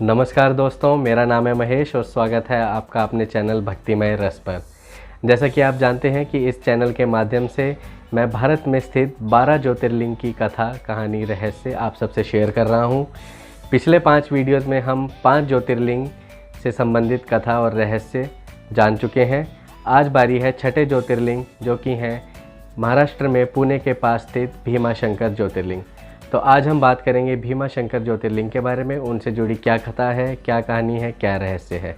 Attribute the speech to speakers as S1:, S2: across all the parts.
S1: नमस्कार दोस्तों, मेरा नाम है महेश और स्वागत है आपका अपने चैनल भक्तिमय रस पर। जैसा कि आप जानते हैं कि इस चैनल के माध्यम से मैं भारत में स्थित 12 ज्योतिर्लिंग की कथा, कहानी, रहस्य आप सबसे शेयर कर रहा हूं। पिछले 5 वीडियोज़ में हम 5 ज्योतिर्लिंग से संबंधित कथा और रहस्य जान चुके हैं। आज बारी है छठे ज्योतिर्लिंग, जो कि हैं महाराष्ट्र में पुणे के पास स्थित भीमाशंकर ज्योतिर्लिंग। तो आज हम बात करेंगे भीमाशंकर ज्योतिर्लिंग के बारे में, उनसे जुड़ी क्या कथा है, क्या कहानी है, क्या रहस्य है।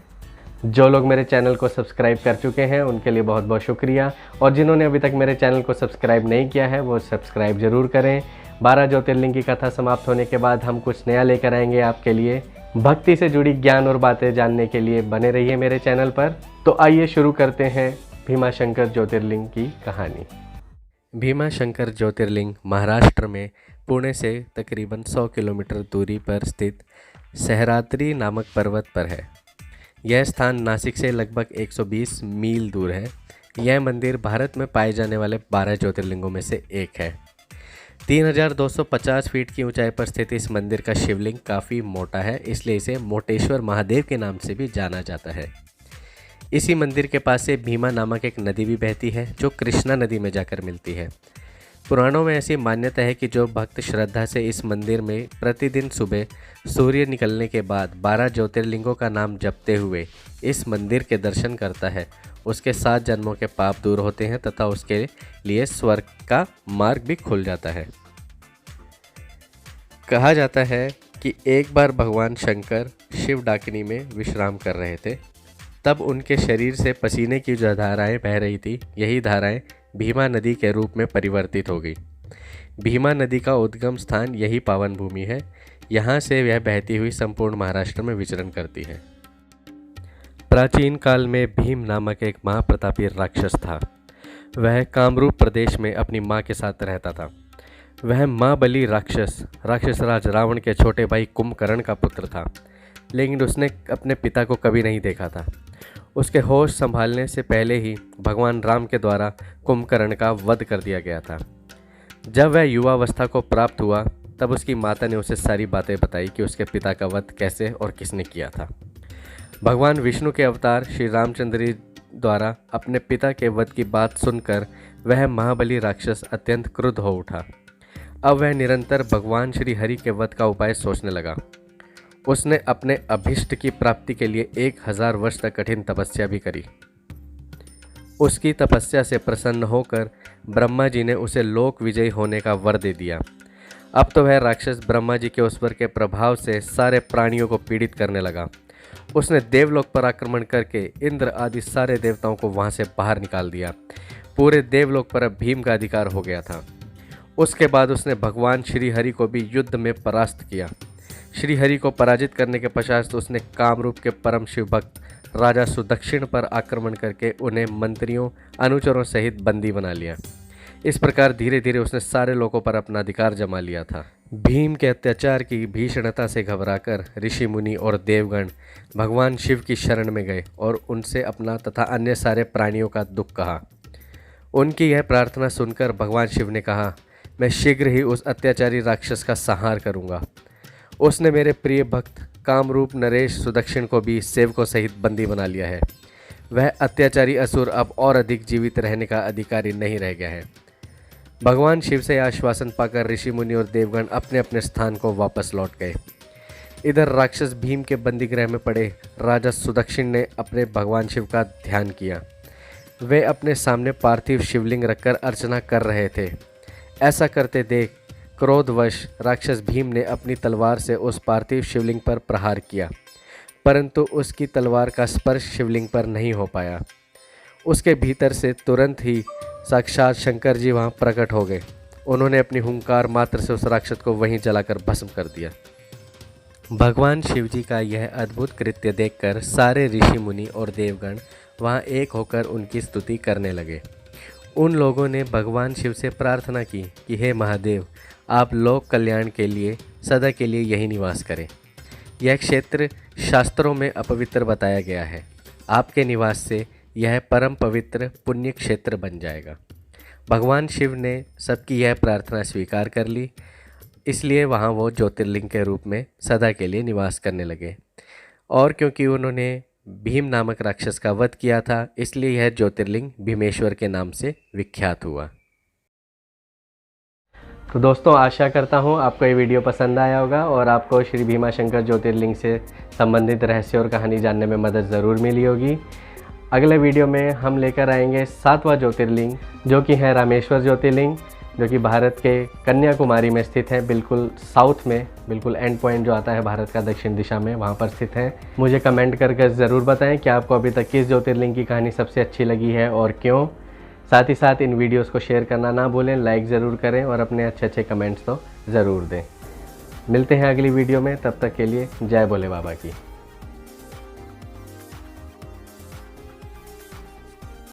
S1: जो लोग मेरे चैनल को सब्सक्राइब कर चुके हैं उनके लिए बहुत बहुत शुक्रिया, और जिन्होंने अभी तक मेरे चैनल को सब्सक्राइब नहीं किया है वो सब्सक्राइब ज़रूर करें। 12 ज्योतिर्लिंग की कथा समाप्त होने के बाद हम कुछ नया लेकर आएंगे आपके लिए। भक्ति से जुड़ी ज्ञान और बातें जानने के लिए बने रहिए मेरे चैनल पर। तो आइए शुरू करते हैं भीमाशंकर ज्योतिर्लिंग की कहानी। भीमाशंकर ज्योतिर्लिंग महाराष्ट्र में पुणे से तकरीबन 100 किलोमीटर दूरी पर स्थित सहयाद्री नामक पर्वत पर है। यह स्थान नासिक से लगभग 120 मील दूर है। यह मंदिर भारत में पाए जाने वाले 12 ज्योतिर्लिंगों में से एक है। 3250 फीट की ऊंचाई पर स्थित इस मंदिर का शिवलिंग काफ़ी मोटा है, इसलिए इसे मोटेश्वर महादेव के नाम से भी जाना जाता है। इसी मंदिर के पास से भीमा नामक एक नदी भी बहती है, जो कृष्णा नदी में जाकर मिलती है। पुराणों में ऐसी मान्यता है कि जो भक्त श्रद्धा से इस मंदिर में प्रतिदिन सुबह सूर्य निकलने के बाद 12 ज्योतिर्लिंगों का नाम जपते हुए इस मंदिर के दर्शन करता है, उसके 7 जन्मों के पाप दूर होते हैं तथा उसके लिए स्वर्ग का मार्ग भी खुल जाता है। कहा जाता है कि एक बार भगवान शंकर शिव डाकिनी में विश्राम कर रहे थे, तब उनके शरीर से पसीने की जो धाराएं बह रही थी, यही धाराएं भीमा नदी के रूप में परिवर्तित हो गई। भीमा नदी का उद्गम स्थान यही पावन भूमि है। यहाँ से यह बहती हुई संपूर्ण महाराष्ट्र में विचरण करती है। प्राचीन काल में भीम नामक एक महाप्रतापी राक्षस था। वह कामरूप प्रदेश में अपनी माँ के साथ रहता था। वह महाबली राक्षस राज रावण के छोटे भाई कुंभकर्ण का पुत्र था, लेकिन उसने अपने पिता को कभी नहीं देखा था। उसके होश संभालने से पहले ही भगवान राम के द्वारा कुंभकर्ण का वध कर दिया गया था। जब वह युवावस्था को प्राप्त हुआ, तब उसकी माता ने उसे सारी बातें बताई कि उसके पिता का वध कैसे और किसने किया था। भगवान विष्णु के अवतार श्री रामचंद्र जी द्वारा अपने पिता के वध की बात सुनकर वह महाबली राक्षस अत्यंत क्रुद्ध हो उठा। अब वह निरंतर भगवान श्री हरि के वध का उपाय सोचने लगा। उसने अपने अभीष्ट की प्राप्ति के लिए 1000 वर्ष तक कठिन तपस्या भी करी। उसकी तपस्या से प्रसन्न होकर ब्रह्मा जी ने उसे लोक विजयी होने का वर दे दिया। अब तो वह राक्षस ब्रह्मा जी के उस वर के प्रभाव से सारे प्राणियों को पीड़ित करने लगा। उसने देवलोक पर आक्रमण करके इंद्र आदि सारे देवताओं को वहां से बाहर निकाल दिया। पूरे देवलोक पर अब भीम का अधिकार हो गया था। उसके बाद उसने भगवान श्री हरि को भी युद्ध में परास्त किया। श्री हरि को पराजित करने के पश्चात उसने कामरूप के परम शिव भक्त राजा सुदक्षिण पर आक्रमण करके उन्हें मंत्रियों, अनुचरों सहित बंदी बना लिया। इस प्रकार धीरे धीरे उसने सारे लोगों पर अपना अधिकार जमा लिया था। भीम के अत्याचार की भीषणता से घबराकर ऋषि मुनि और देवगण भगवान शिव की शरण में गए और उनसे अपना तथा अन्य सारे प्राणियों का दुख कहा। उनकी यह प्रार्थना सुनकर भगवान शिव ने कहा, मैं शीघ्र ही उस अत्याचारी राक्षस का संहार करूँगा। उसने मेरे प्रिय भक्त कामरूप नरेश सुदक्षिण को भी सेवकों सहित बंदी बना लिया है। वह अत्याचारी असुर अब और अधिक जीवित रहने का अधिकारी नहीं रह गया है। भगवान शिव से आश्वासन पाकर ऋषि मुनि और देवगण अपने अपने स्थान को वापस लौट गए। इधर राक्षस भीम के बंदीगृह में पड़े राजा सुदक्षिण ने अपने भगवान शिव का ध्यान किया। वे अपने सामने पार्थिव शिवलिंग रखकर अर्चना कर रहे थे। ऐसा करते देख क्रोधवश राक्षस भीम ने अपनी तलवार से उस पार्थिव शिवलिंग पर प्रहार किया, परंतु उसकी तलवार का स्पर्श शिवलिंग पर नहीं हो पाया। उसके भीतर से तुरंत ही साक्षात शंकर जी वहां प्रकट हो गए। उन्होंने अपनी हुंकार मात्र से उस राक्षस को वहीं जलाकर भस्म कर दिया। भगवान शिव जी का यह अद्भुत कृत्य देखकर सारे ऋषि मुनि और देवगण वहां एक होकर उनकी स्तुति करने लगे। उन लोगों ने भगवान शिव से प्रार्थना की कि हे महादेव, आप लोक कल्याण के लिए सदा के लिए यही निवास करें। यह क्षेत्र शास्त्रों में अपवित्र बताया गया है। आपके निवास से यह परम पवित्र पुण्य क्षेत्र बन जाएगा। भगवान शिव ने सबकी यह प्रार्थना स्वीकार कर ली। इसलिए वहाँ वो ज्योतिर्लिंग के रूप में सदा के लिए निवास करने लगे। और क्योंकि उन्होंने भीम नामक राक्षस का वध किया था, इसलिए यह ज्योतिर्लिंग भीमेश्वर के नाम से विख्यात हुआ। तो दोस्तों, आशा करता हूँ आपको ये वीडियो पसंद आया होगा और आपको श्री भीमाशंकर ज्योतिर्लिंग से संबंधित रहस्य और कहानी जानने में मदद ज़रूर मिली होगी। अगले वीडियो में हम लेकर आएंगे 7वां ज्योतिर्लिंग, जो कि है रामेश्वर ज्योतिर्लिंग, जो कि भारत के कन्याकुमारी में स्थित है, बिल्कुल साउथ में, बिल्कुल एंड पॉइंट जो आता है भारत का दक्षिण दिशा में, वहाँ पर स्थित है। मुझे कमेंट करके ज़रूर बताएं कि आपको अभी तक किस ज्योतिर्लिंग की कहानी सबसे अच्छी लगी है और क्यों। साथ ही साथ इन वीडियोस को शेयर करना ना भूलें, लाइक ज़रूर करें और अपने अच्छे कमेंट्स तो ज़रूर दें। मिलते हैं अगली वीडियो में, तब तक के लिए जय भोले बाबा की।